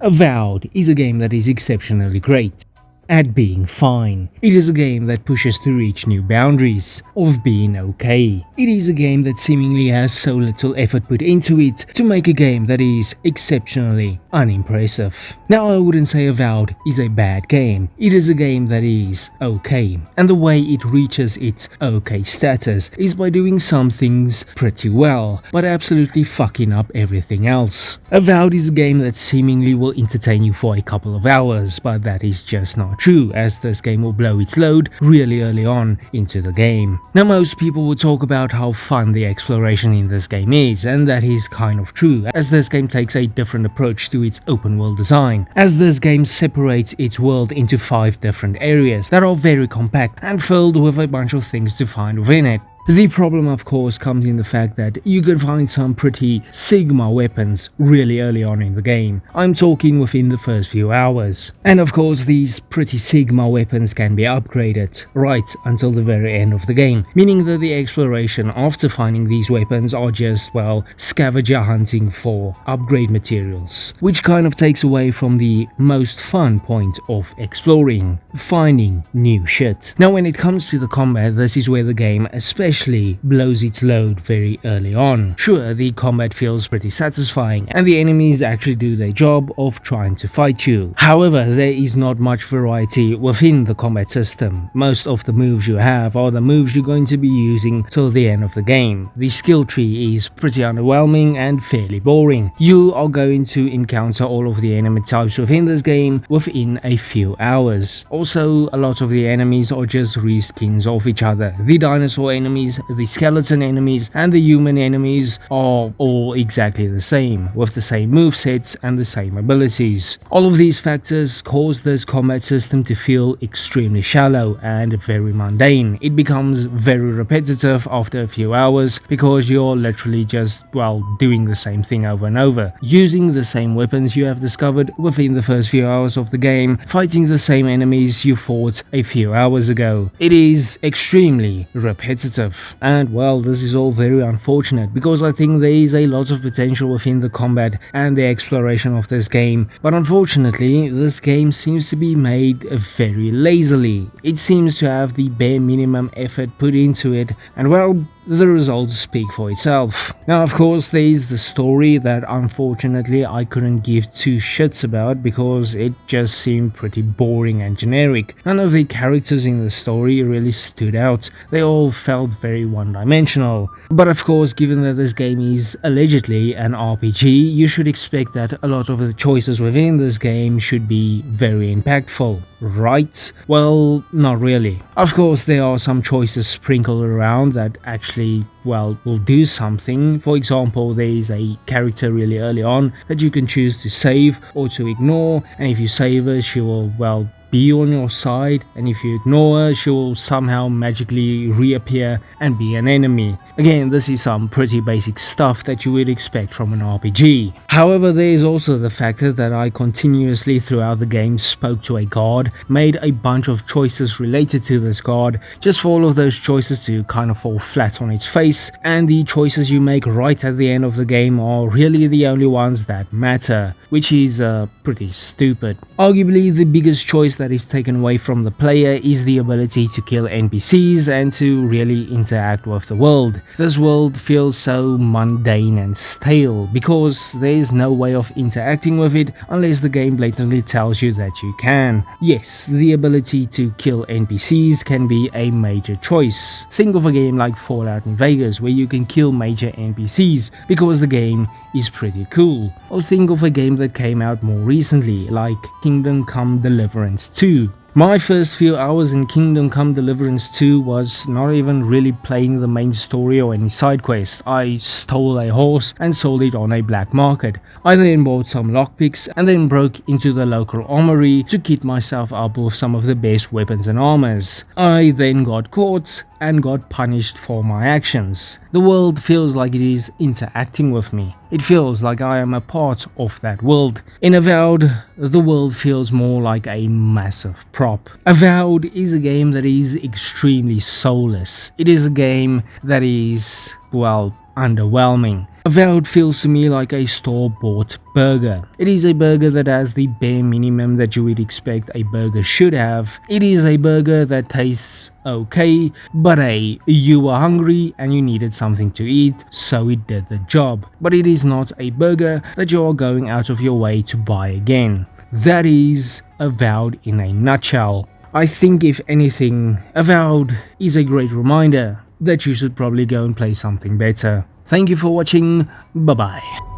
Avowed is a game that is exceptionally great at being fine. It is a game that pushes to reach new boundaries of being okay. It is a game that seemingly has so little effort put into it to make a game that is exceptionally unimpressive. Now, I wouldn't say Avowed is a bad game. It is a game that is okay, and the way it reaches its okay status is by doing some things pretty well, but absolutely fucking up everything else. Avowed is a game that seemingly will entertain you for a couple of hours, but that is just not true, as this game will blow its load really early on into the game. Now, most people will talk about how fun the exploration in this game is, and that is kind of true, as this game takes a different approach to its open world design, as this game separates its world into 5 different areas that are very compact and filled with a bunch of things to find within it. The problem, of course, comes in the fact that you could find some pretty Sigma weapons really early on in the game. I'm talking within the first few hours. And of course, these pretty Sigma weapons can be upgraded right until the very end of the game, meaning that the exploration after finding these weapons are just, well, scavenger hunting for upgrade materials, which kind of takes away from the most fun point of exploring, finding new shit. Now, when it comes to the combat, this is where the game especially blows its load very early on. Sure, the combat feels pretty satisfying and the enemies actually do their job of trying to fight you. However, there is not much variety within the combat system. Most of the moves you have are the moves you're going to be using till the end of the game. The skill tree is pretty underwhelming and fairly boring. You are going to encounter all of the enemy types within this game within a few hours. Also, a lot of the enemies are just reskins of each other. The dinosaur enemies, the skeleton enemies, and the human enemies are all exactly the same, with the same movesets and the same abilities. All of these factors cause this combat system to feel extremely shallow and very mundane. It becomes very repetitive after a few hours because you're literally just, well, doing the same thing over and over, using the same weapons you have discovered within the first few hours of the game, fighting the same enemies you fought a few hours ago. It is extremely repetitive. And well, this is all very unfortunate because I think there is a lot of potential within the combat and the exploration of this game, but unfortunately this game seems to be made very lazily. It seems to have the bare minimum effort put into it, and well, the results speak for itself. Now, of course, there is the story that unfortunately I couldn't give 2 shits about because it just seemed pretty boring and generic. None of the characters in the story really stood out. They all felt very one-dimensional. But of course, given that this game is allegedly an RPG, you should expect that a lot of the choices within this game should be very impactful, right? Well, not really. Of course, there are some choices sprinkled around that actually, well, will do something. For example, there is a character really early on that you can choose to save or to ignore, and if you save her, she will, well, be on your side, and if you ignore her, she will somehow magically reappear and be an enemy. Again, this is some pretty basic stuff that you would expect from an RPG. However, there is also the factor that I continuously throughout the game spoke to a god, made a bunch of choices related to this god, just for all of those choices to kind of fall flat on its face, and the choices you make right at the end of the game are really the only ones that matter, which is pretty stupid. Arguably, the biggest choice that is taken away from the player is the ability to kill NPCs and to really interact with the world. This world feels so mundane and stale because there is no way of interacting with it unless the game blatantly tells you that you can. Yes, the ability to kill NPCs can be a major choice. Think of a game like Fallout New Vegas where you can kill major NPCs because the game is pretty cool. Or think of a game that came out more recently like Kingdom Come Deliverance 2. My first few hours in Kingdom Come Deliverance 2 was not even really playing the main story or any side quests. I stole a horse and sold it on a black market. I then bought some lockpicks and then broke into the local armory to kit myself up with some of the best weapons and armors. I then got caught and got punished for my actions. The world feels like it is interacting with me. It feels like I am a part of that world. In Avowed, the world feels more like a massive prop. Avowed is a game that is extremely soulless. It is a game that is, well, underwhelming. Avowed feels to me like a store-bought burger. It is a burger that has the bare minimum that you would expect a burger should have. It is a burger that tastes okay, but you were hungry and you needed something to eat, so it did the job. But it is not a burger that you are going out of your way to buy again. That is Avowed in a nutshell. I think if anything, Avowed is a great reminder that you should probably go and play something better. Thank you for watching, bye bye.